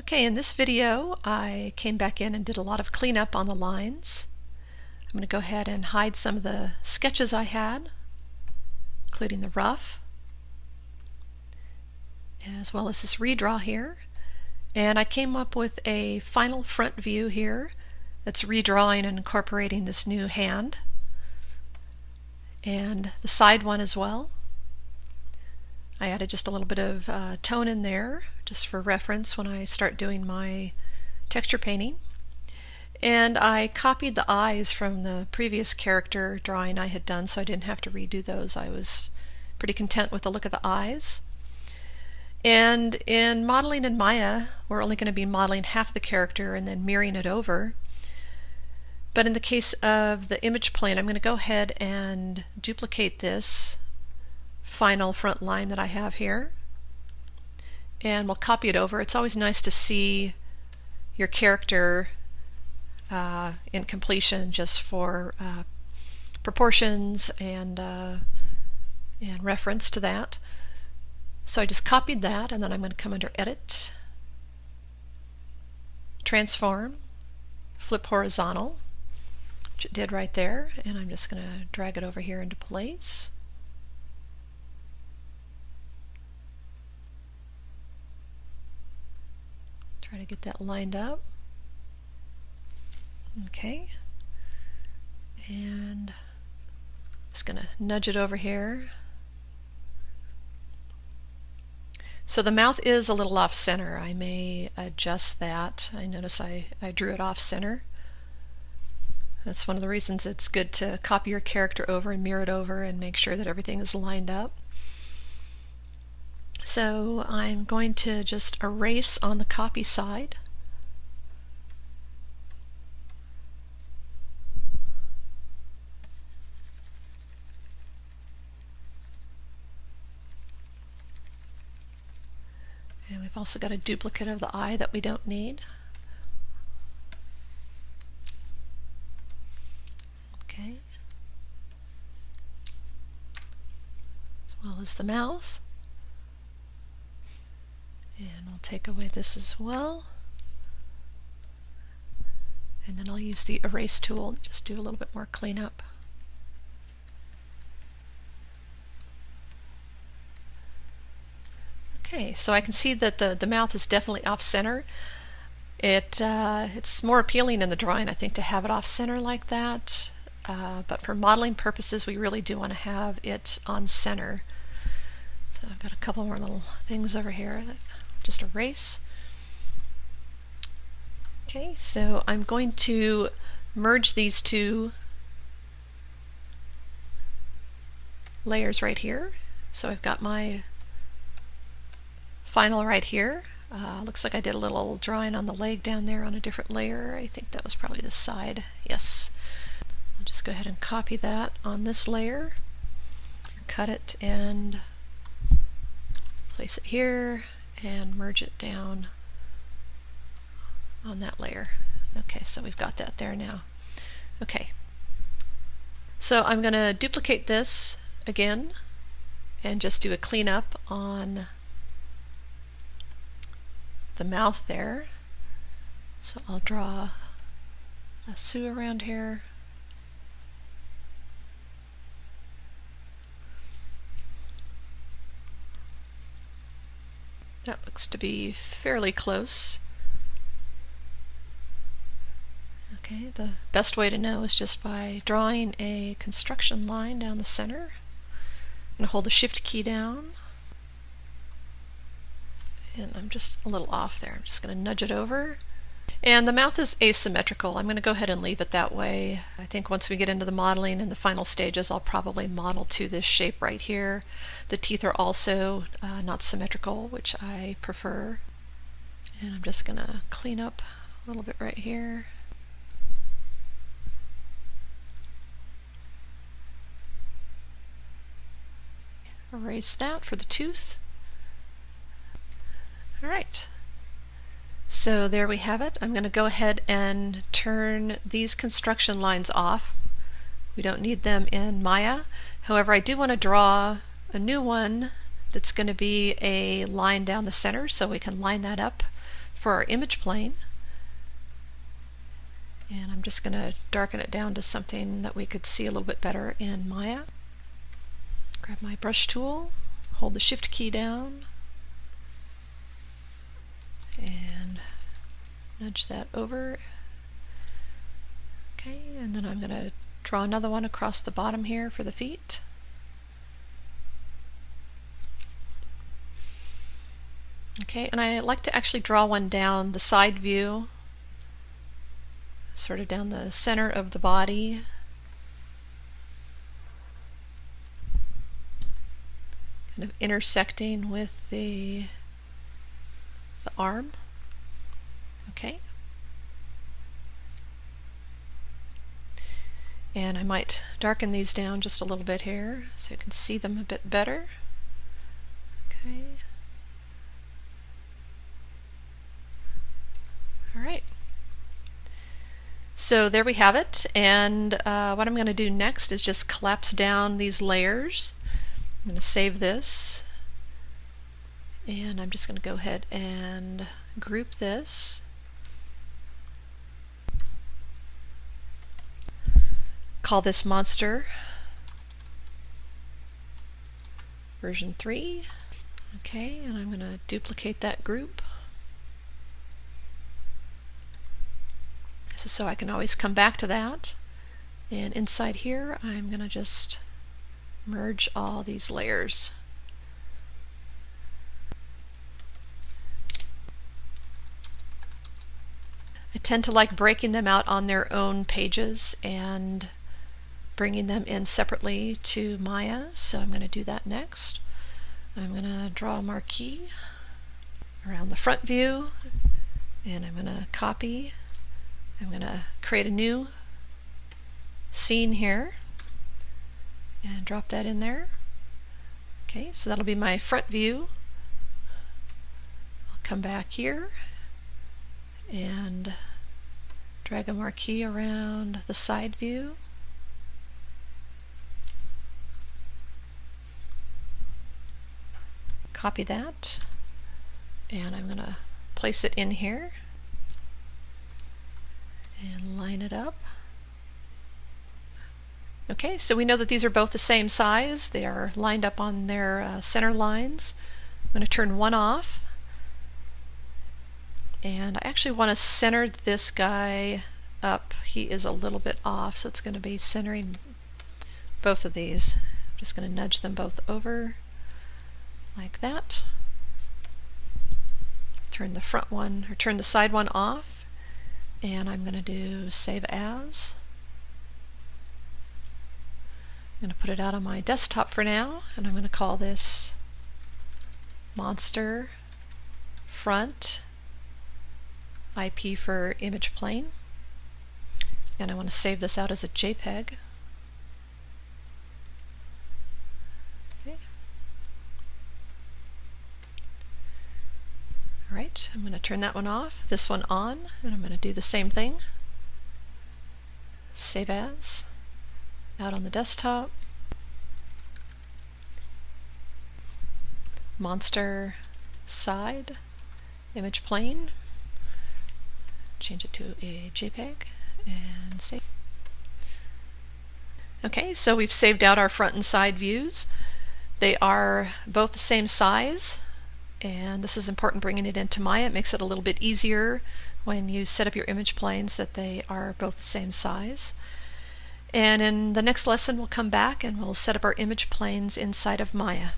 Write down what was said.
Okay, in this video I came back in and did a lot of cleanup on the lines. I'm going to go ahead and hide some of the sketches I had, including the rough, as well as this redraw here. And I came up with a final front view here that's redrawing and incorporating this new hand, and the side one as well. I added just a little bit of tone in there, just for reference when I start doing my texture painting. And I copied the eyes from the previous character drawing I had done, so I didn't have to redo those. I was pretty content with the look of the eyes. And in modeling in Maya, we're only going to be modeling half the character and then mirroring it over. But in the case of the image plane, I'm going to go ahead and duplicate this final front line that I have here, and we'll copy it over. It's always nice to see your character in completion, just for proportions and reference to that. So I just copied that, and then I'm going to come under Edit, Transform, Flip Horizontal, which it did right there, and I'm just going to drag it over here into place. Try to get that lined up. Okay, and just going to nudge it over here. So the mouth is a little off center. I may adjust that. I notice I drew it off center. That's one of the reasons it's good to copy your character over and mirror it over and make sure that everything is lined up. So I'm going to just erase on the copy side. And we've also got a duplicate of the eye that we don't need. Okay. As well as the mouth. And I'll take away this as well. And then I'll use the erase tool and just do a little bit more cleanup. Okay, so I can see that the mouth is definitely off center. It's more appealing in the drawing, I think, to have it off center like that. But for modeling purposes, we really do want to have it on center. So I've got a couple more little things over here that just erase. Okay, so I'm going to merge these two layers right here. So I've got my final right here. Looks like I did a little drawing on the leg down there on a different layer. I think that was probably the side. Yes. I'll just go ahead and copy that on this layer, cut it and place it here, and merge it down on that layer. Okay, so we've got that there now. Okay, so I'm going to duplicate this again and just do a cleanup on the mouth there. So I'll draw a Sue around here. That looks to be fairly close. Okay, the best way to know is just by drawing a construction line down the center. I'm going to hold the Shift key down. And I'm just a little off there. I'm just going to nudge it over. And the mouth is asymmetrical. I'm going to go ahead and leave it that way. I think once we get into the modeling and the final stages, I'll probably model to this shape right here. The teeth are also not symmetrical, which I prefer. And I'm just going to clean up a little bit right here. Erase that for the tooth. Alright, so there we have it. I'm going to go ahead and turn these construction lines off. We don't need them in Maya. However, I do want to draw a new one that's going to be a line down the center, so we can line that up for our image plane. And I'm just going to darken it down to something that we could see a little bit better in Maya. Grab my brush tool, hold the Shift key down, and nudge that over. Okay, and then I'm going to draw another one across the bottom here for the feet. Okay, and I like to actually draw one down the side view, sort of down the center of the body. Kind of intersecting with the arm. Okay. And I might darken these down just a little bit here so you can see them a bit better. Okay. All right. So there we have it, and what I'm going to do next is just collapse down these layers. I'm going to save this, and I'm just going to go ahead and group this. Call this Monster version 3. Okay, and I'm going to duplicate that group. This is so I can always come back to that. And inside here, I'm going to just merge all these layers. I tend to like breaking them out on their own pages and bringing them in separately to Maya, so I'm going to do that next. I'm going to draw a marquee around the front view, and I'm going to copy. I'm going to create a new scene here and drop that in there. Okay, so that'll be my front view. I'll come back here and drag a marquee around the side view. Copy that, and I'm going to place it in here and line it up. Okay, so we know that these are both the same size. They are lined up on their center lines. I'm going to turn one off, and I actually want to center this guy up. He is a little bit off, so it's going to be centering both of these. I'm just going to nudge them both over like that. Turn the front one, or turn the side one off, and I'm going to do Save As. I'm going to put it out on my desktop for now, and I'm going to call this Monster Front IP for image plane, and I want to save this out as a JPEG. Alright, I'm going to turn that one off, this one on, and I'm going to do the same thing. Save As, out on the desktop. Monster Side, image plane. Change it to a JPEG and save. Okay, so we've saved out our front and side views. They are both the same size. And this is important bringing it into Maya. It makes it a little bit easier when you set up your image planes that they are both the same size. And in the next lesson we'll come back and we'll set up our image planes inside of Maya.